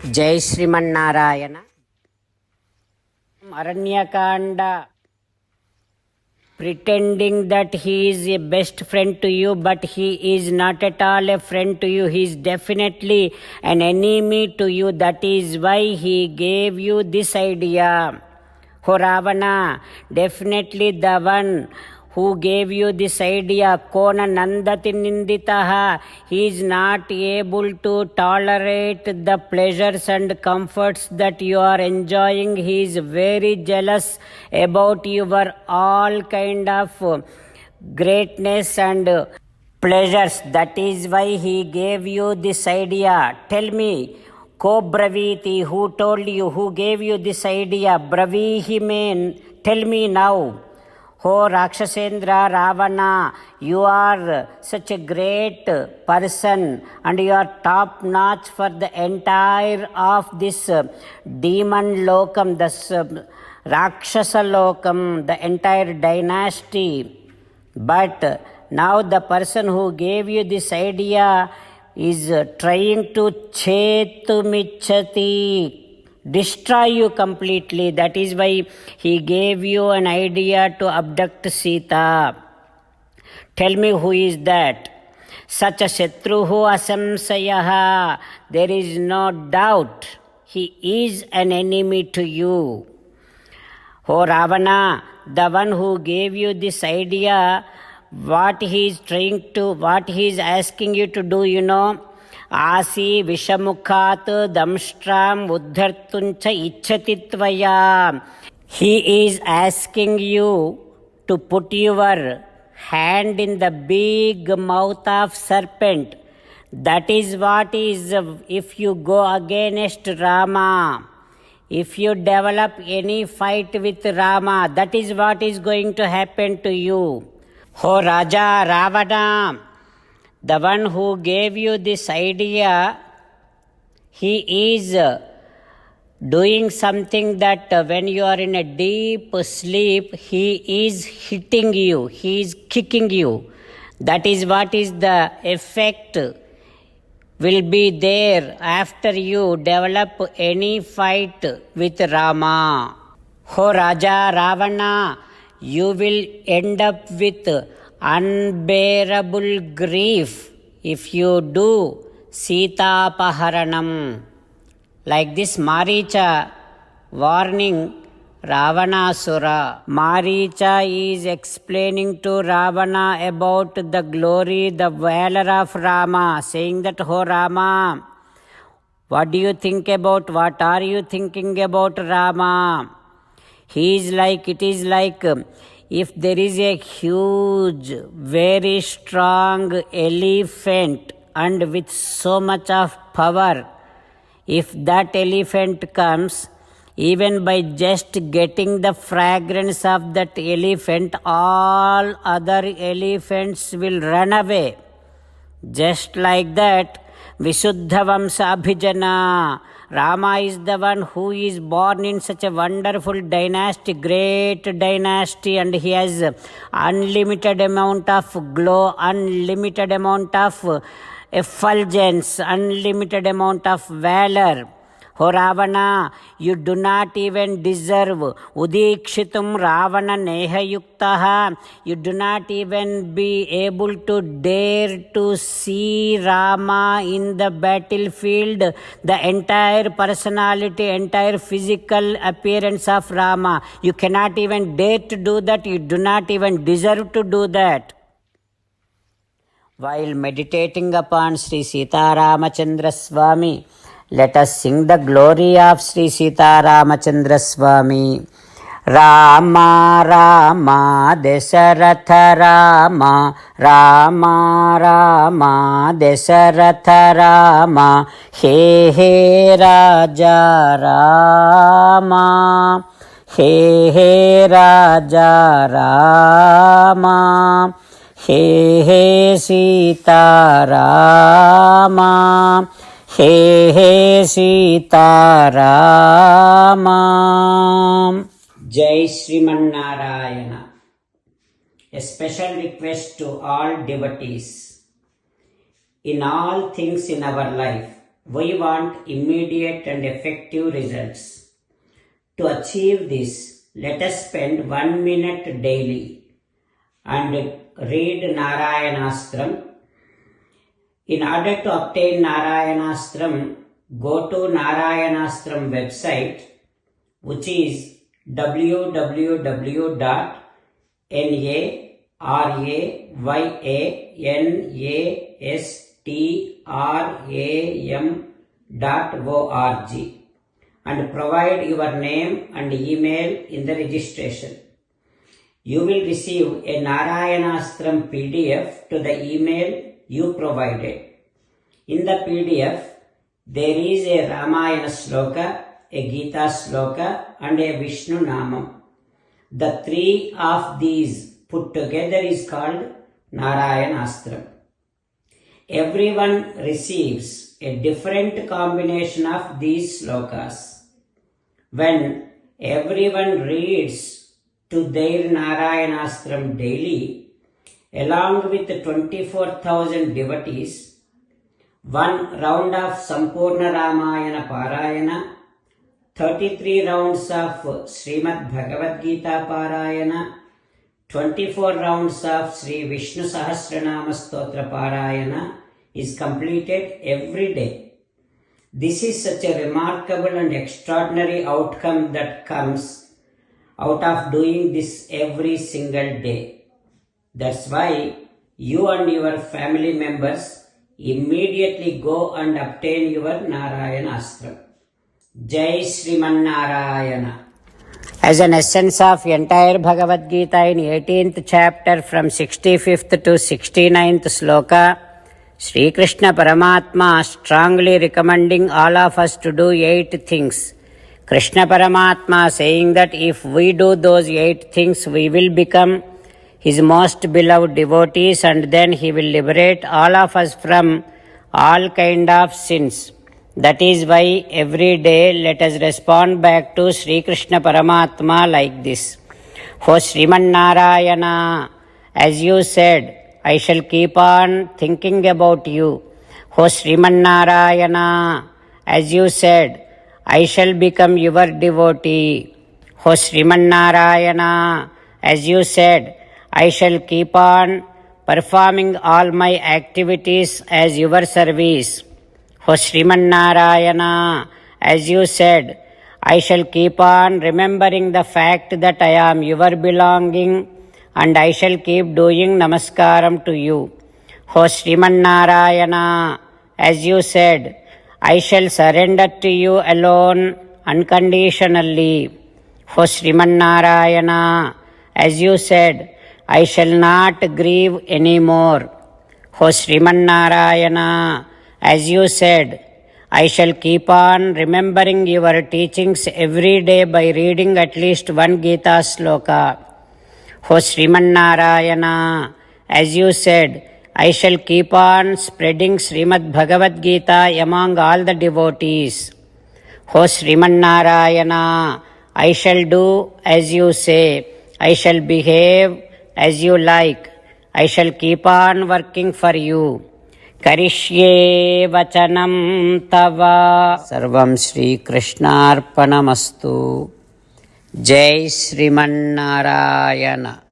Jai Sriman Narayana. Aranyakanda. Pretending that he is a best friend to you, but he is not at all a friend to you. He is definitely an enemy to you. That is why he gave you this idea. Oh Ravana, definitely the one who gave you this idea, Kona Nandati Ninditaha, he is not able to tolerate the pleasures and comforts that you are enjoying. He is very jealous about your all kind of greatness and pleasures. That is why he gave you this idea. Tell me, Ko Braviti, who told you, who gave you this idea? Bravihi mean, tell me now. Oh Rakshasendra Ravana, you are such a great person and you are top notch for the entire of this demon lokam, this Rakshasa lokam, the entire dynasty. But now the person who gave you this idea is trying to chetumichati, destroy you completely. That is why he gave you an idea to abduct Sita. Tell me, who is that? Such a Shatruhu asamsayaha. There is no doubt he is an enemy to you. Oh Ravana, the one who gave you this idea, what he is asking you to do, Asi Vishamukhat Damstram Uddhartuncha Ichchati Tvaya. He is asking you to put your hand in the big mouth of serpent. That is what is, if you go against Rama, if you develop any fight with Rama, that is what is going to happen to you. Oh Raja Ravana, the one who gave you this idea, he is doing something that when you are in a deep sleep, he is hitting you, he is kicking you. That is what is the effect will be there after you develop any fight with Rama. Oh Raja Ravana, you will end up with unbearable grief if you do Sita Paharanam. Like this Maricha warning Ravanasura. Maricha is explaining to Ravana about the glory, the valor of Rama, saying that, oh Rama, what do you think about, what are you thinking about Rama? It is like if there is a huge, very strong elephant and with so much of power, if that elephant comes, even by just getting the fragrance of that elephant, all other elephants will run away. Just like that, Visuddha Vamsa Abhijana, Rama is the one who is born in such a wonderful dynasty, great dynasty, and he has unlimited amount of glow, unlimited amount of effulgence, unlimited amount of valor. Oh Ravana, you do not even deserve Udikshitum Ravana Nehayuktaha. You do not even be able to dare to see Rama in the battlefield. The entire personality, entire physical appearance of Rama. You cannot even dare to do that. You do not even deserve to do that. While meditating upon Sri Sita Ramachandra Swami, let us sing the glory of Sri Sita Ramachandra Swami. Rama Rama Dasaratha Rama, Rama Rama Dasaratha Rama, He He Raja Rama, He He Raja Rama, He He Sita Rama, He He Sita Rama. Jai Srimannarayana. A special request to all devotees. In all things in our life, We want immediate and effective results. To achieve this, let us spend 1 minute daily and read Narayanastram. In order to obtain Narayanastram, go to Narayanastram website, which is www.narayanastram.org and provide your name and email in the registration. You will receive a Narayanastram PDF to the email you provided. In the PDF, there is a Ramayana Sloka, a Gita Sloka and a Vishnu Namam. The three of these put together is called Narayanastram. Everyone receives a different combination of these slokas. When everyone reads to their Narayanastram daily, along with 24,000 devotees, one round of Sampurna Ramayana Parayana, 33 rounds of Srimad Bhagavad Gita Parayana, 24 rounds of Sri Vishnu Sahasranama Stotra Parayana is completed every day. This is such a remarkable and extraordinary outcome that comes out of doing this every single day. That's why you and your family members immediately go and obtain your Narayanastram. Jai Sriman Narayana. As an essence of entire Bhagavad Gita in 18th chapter from 65th to 69th sloka, Sri Krishna Paramatma strongly recommending all of us to do 8 things. Krishna Paramatma saying that if we do those 8 things, we will become His most beloved devotees and then He will liberate all of us from all kind of sins. That is why every day let us respond back to Sri Krishna Paramatma like this. O Sriman Narayana, as you said, I shall keep on thinking about you. O Sriman Narayana, as you said, I shall become your devotee. O Sriman Narayana, as you said, I shall keep on performing all my activities as your service. O Sriman Narayana, as you said, I shall keep on remembering the fact that I am your belonging and I shall keep doing namaskaram to you. O Sriman Narayana, as you said, I shall surrender to you alone unconditionally. O Sriman Narayana, as you said, I shall not grieve anymore. O Sriman Narayana, as you said, I shall keep on remembering your teachings every day by reading at least one Gita sloka. O Sriman Narayana, as you said, I shall keep on spreading Srimad Bhagavad Gita among all the devotees. O Sriman Narayana, I shall do as you say. I shall behave as you like. I shall keep on working for you. Karishye vachanam tava. Sarvam Shri Krishnarpanamastu. Jai Sriman Narayana.